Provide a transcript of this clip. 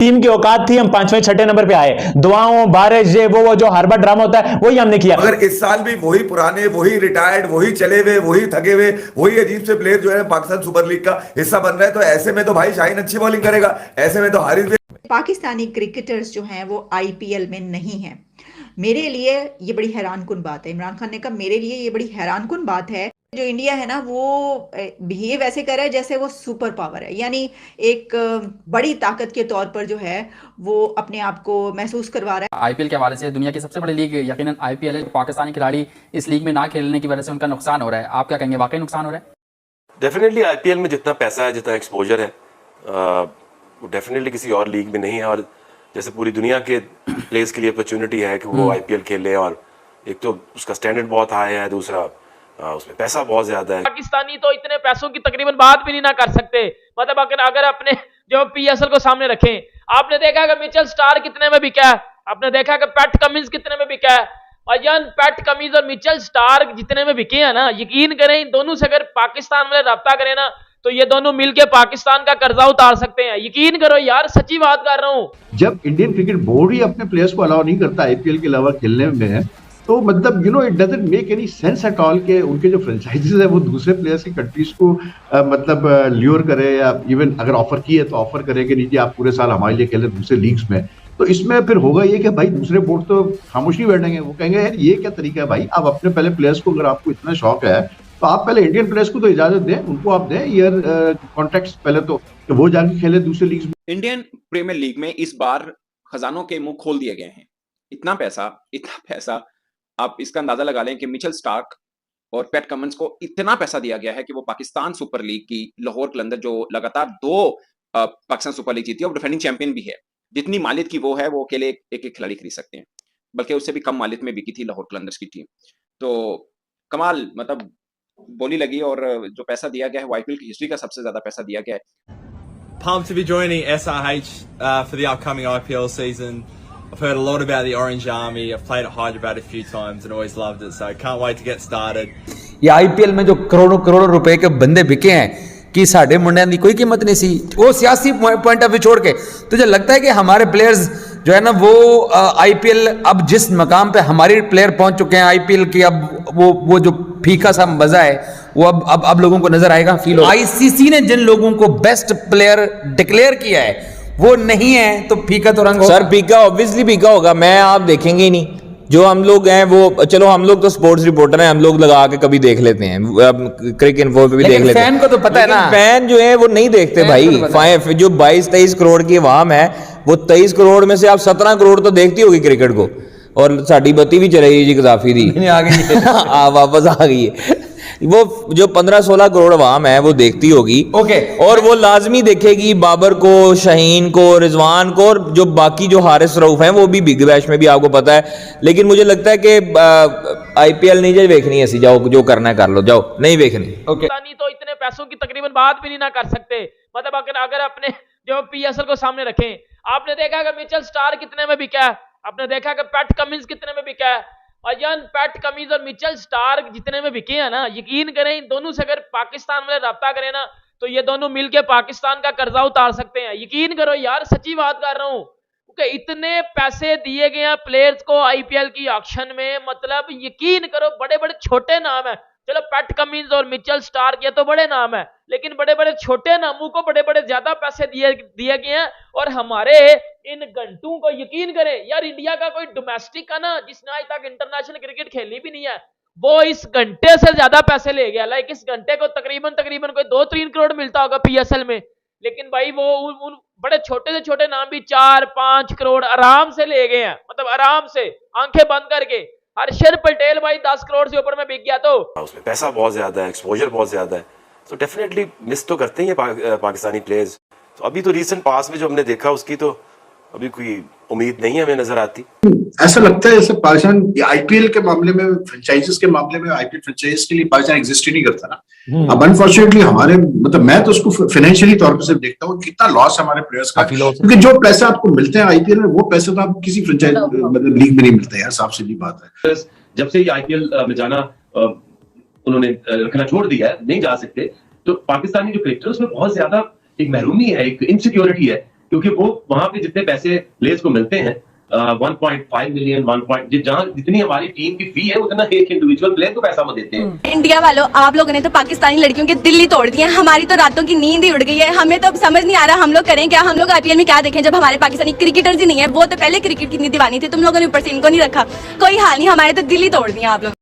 Team की औकात थी, हम 5वें 6ठे नंबर पे आए। दुआओं बारिश ये वो जो हर बार ड्रामा होता है वही हमने किया। अगर इस साल भी वही पुराने, वही रिटायर्ड, वही चले हुए, वही थके हुए, वही अजीब से प्लेयर जो है पाकिस्तान सुपर लीग का हिस्सा बन रहा है, तो ऐसे में तो भाई शाहीन अच्छी बॉलिंग करेगा, ऐसे में तो हारिस। पाकिस्तानी क्रिकेटर्स जो हैं वो आईपीएल में नहीं हैं। मेरे लिए ये बड़ी हैरानकुन बात है। इमरान खान ने कहा मेरे लिए ये बड़ी हैरानकुन बात है। जो इंडिया है ना वो बिहेव ऐसे कर रहा है जैसे वो सुपर पावर है, यानी एक बड़ी ताकत के तौर पर जो है वो अपने आप को महसूस करवा रहा है। आईपीएल के हवाले से दुनिया की सबसे बड़ी लीग यकीनन आईपीएल है। पाकिस्तानी खिलाड़ी इस लीग में ना खेलने की वजह से उनका नुकसान हो रहा है। आप क्या कहेंगे, वाकई नुकसान हो रहा है? डेफिनेटली आईपीएल में जितना पैसा है, जितना एक्सपोजर है, वो डेफिनेटली किसी और लीग में नहीं है। और जैसे पूरी दुनिया के प्लेयर्स के लिए अपॉर्चुनिटी है कि वो आईपीएल खेलें, और एक तो उसका स्टैंडर्ड बहुत हाई है, दूसरा उसमें पैसा बहुत ज्यादा है। पाकिस्तानी तो इतने पैसों की तकरीबन बात भी नहीं ना कर सकते। मतलब अगर अपने जो पीएसएल को सामने रखें, आपने देखा कि मिचेल स्टार कितने में बिका है, आपने देखा कि पैट कमिंस कितने में बिका है। अयन पैट कमिंस और मिचेल स्टार जितने में बिके हैं ना, यकीन करें इन दोनों से अगर पाकिस्तान वाले रब्ता करें ना तो ये दोनों मिलके पाकिस्तान का कर्जा उतार सकते हैं। यकीन करो यार, सच्ची बात कर रहा हूं। जब इंडियन क्रिकेट बोर्ड ही अपने प्लेयर्स को अलाउ नहीं करता आईपीएल के अलावा खेलने में, तो मतलब it doesn't make any sense at all के उनके जो फ्रेंचाइजीज है वो दूसरे प्लेयर्स की कंट्रीज को मतलब ल्योर करे, या इवन अगर ऑफर की है तो ऑफर करे कि नहीं आप पूरे साल हमारे लिए खेले दूसरे लीग्स में। तो इसमें फिर होगा ये कि भाई दूसरे बोर्ड तो खामोश नहीं बैठेंगे, वो कहेंगे यार ये क्या तरीका है भाई, आप अपने पहले प्लेयर्स को, अगर आपको इतना शौक है तो आप पहले इंडियन प्लेयर्स को तो इजाजत दें, उनको आप दें ईयर कॉन्ट्रैक्ट्स पहले तो, कि वो जाके खेले दूसरे लीग्स में। इंडियन प्रीमियर लीग में इस बार खजानों के मुंह खोल दिए गए हैं। इतना पैसा आप इसका अंदाजा लगा लें कि मिचेल स्टार्क और पैट कमिंस को इतना पैसा दिया गया है कि वो पाकिस्तान सुपर लीग की लाहौर कलंदर जो लगातार 2 पाकिस्तान सुपर लीग जीती है और डिफेंडिंग चैंपियन भी है, जितनी मालियत की वो है वो अकेले एक खिलाड़ी खरीद सकते हैं, बल्कि उससे भी कम मालियत में बिकी थी लाहौर कलंदर्स की टीम। तो कमाल, मतलब बोली लगी। और जो पैसा दिया गया है आईपीएल की हिस्ट्री का सबसे ज्यादा पैसा दिया गया है। Pumped to be joining SRH for the upcoming IPL season. I've heard a lot about the Orange Army. I've played at Hyderabad a few times and always loved it, so can't wait to get started. ये IPL में जो करोड़ों रुपए के बंदे बिके हैं कि साढ़े मुंडिया की कोई कीमत नहीं सी, वो सियासी पॉइंट ऑफ व्यू छोड़ के तुझे लगता है कि हमारे प्लेयर्स जो है ना वो आईपीएल अब जिस मकाम पे हमारे प्लेयर पहुंच चुके हैं आईपीएल की, अब वो जो फीका सा मजा है वो अब लोगों को नजर आएगा, फील होगा। आईसीसी ने जिन लोगों को बेस्ट प्लेयर डिक्लेयर किया है वो नहीं है तो फीका तो रंग होगा। सर फीका ऑब्वियसली फीका होगा, मैं आप देखेंगे ही नहीं। जो हम लोग हैं वो, चलो हम लोग तो स्पोर्ट्स रिपोर्टर हैं, हम लोग लगा के कभी देख लेते हैं, क्रिकेट इन्फो पे भी देख लेते हैं। फैन को तो पता है ना, फैन जो है वो नहीं देखते भाई। जो 22-23 करोड़ की अवाम है, वो 23 करोड़ में से आप 17 करोड़ तो देखती होगी क्रिकेट को। और साड़ी बत्ती भी चलेगी जी, गजाफी दी आ गई वापस आ गई है। वो जो 15-16 करोड़ अवाम है वो देखती होगी, ओके। और वो लाजमी देखेगी बाबर को, शाहीन को, रिजवान को, और जो बाकी जो हारिस रऊफ हैं वो भी बिग बैश में भी आपको पता है। लेकिन मुझे लगता है कि आईपीएल नहीं जो देखनी है, जाओ जो करना है कर लो, जाओ नहीं देखनी। ओके, तो इतने पैसों की तकरीबन बात भी नहीं ना कर सकते। मतलब अगर अपने जो पीएसएल को सामने रखें, आपने देखा कि मिचेल स्टार कितने में बिका है, आपने देखा कि पैट कमिंस कितने में बिका है। अयन पैट कमिंस और मिचेल स्टार जितने में बिके हैं ना, यकीन करें इन दोनों से अगर पाकिस्तान वाले रब्ता करें ना तो ये दोनों मिलके पाकिस्तान का कर्जा उतार सकते हैं। यकीन करो यार, सच्ची बात कर रहा हूं, क्योंकि इतने पैसे दिए गए हैं प्लेयर्स को आईपीएल की ऑक्शन में। मतलब यकीन करो, बड़े बड़े छोटे नाम है, चलो पैट कमिंस और मिचेल स्टार के तो बड़े नाम है, लेकिन बड़े बड़े छोटे नामों को बड़े बड़े ज्यादा पैसे दिए गए हैं। और हमारे इन घंटों को यकीन करें यार, इंडिया का कोई डोमेस्टिक का ना, जिसने आज तक इंटरनेशनल क्रिकेट खेली भी नहीं है, वो इस घंटे से ज्यादा पैसे ले गया। लाइक इस घंटे को तकरीबन कोई 2-3 करोड़ मिलता होगा पीएसएल में, लेकिन भाई वो उन बड़े छोटे से छोटे नाम भी 4-5 करोड़ आराम से ले गए हैं। मतलब आराम से आंखें बंद करके। हर्षद पटेल भाई 10 करोड़ से ऊपर में बिक गया, तो उसमें पैसा बहुत ज्यादा है, एक्सपोजर बहुत ज्यादा है, तो डेफिनेटली मिस तो करते हैं पाकिस्तानी प्लेयर्स। तो अभी तो रीसेंट पास में जो हमने देखा उसकी तो अभी कोई उम्मीद नहीं है, हमें नजर आती। ऐसा लगता है जैसे पाकिस्तान आईपीएल के मामले में, फ्रेंचाइजीज के मामले में, आईपीएल फ्रेंचाइज के लिए पाकिस्तान एग्जिस्ट ही नहीं करता ना। अब अनफॉर्चुनेटली हमारे, मतलब मैं तो उसको फाइनेंशियली तौर पर सिर्फ देखता हूँ कितना लॉस है हमारे प्लेयर्स का, क्योंकि जो पैसे आपको मिलते हैं आईपीएल में वो पैसे तो आप किसी फ्रेंचाइज मतलब लीग में नहीं मिलते यार, साफ सीधी बात है। जब से ये आईपीएल में जाना उन्होंने रखना छोड़ दिया है, नहीं जा सकते, तो पाकिस्तानी जो क्रिकेटर उसमें बहुत ज्यादा एक महरूमी है, एक इनसिक्योरिटी है क्योंकि वो वहां पे जितने पैसे प्लेयर्स को मिलते हैं 1.5 मिलियन 1. जहां जितनी हमारी टीम की फी है उतना एक इंडिविजुअल प्लेयर को पैसा वो देते हैं। इंडिया वालों, आप लोगों ने तो पाकिस्तानी लड़कियों की दिल्ली तोड़ दी है, हमारी तो रातों की नींद ही उड़ गई है। हमें तो अब समझ नहीं आ रहा हम लोग करें क्या, हम लोग आईपीएल में क्या देखें जब हमारे पाकिस्तानी क्रिकेटर्स ही नहीं है। वो तो पहले क्रिकेट की इतनी दीवानी थी, तुम लोगों ने ऊपर से इनको नहीं रखा। कोई हाल नहीं, हमारे तो दिल्ली तोड़ दी आप लोग।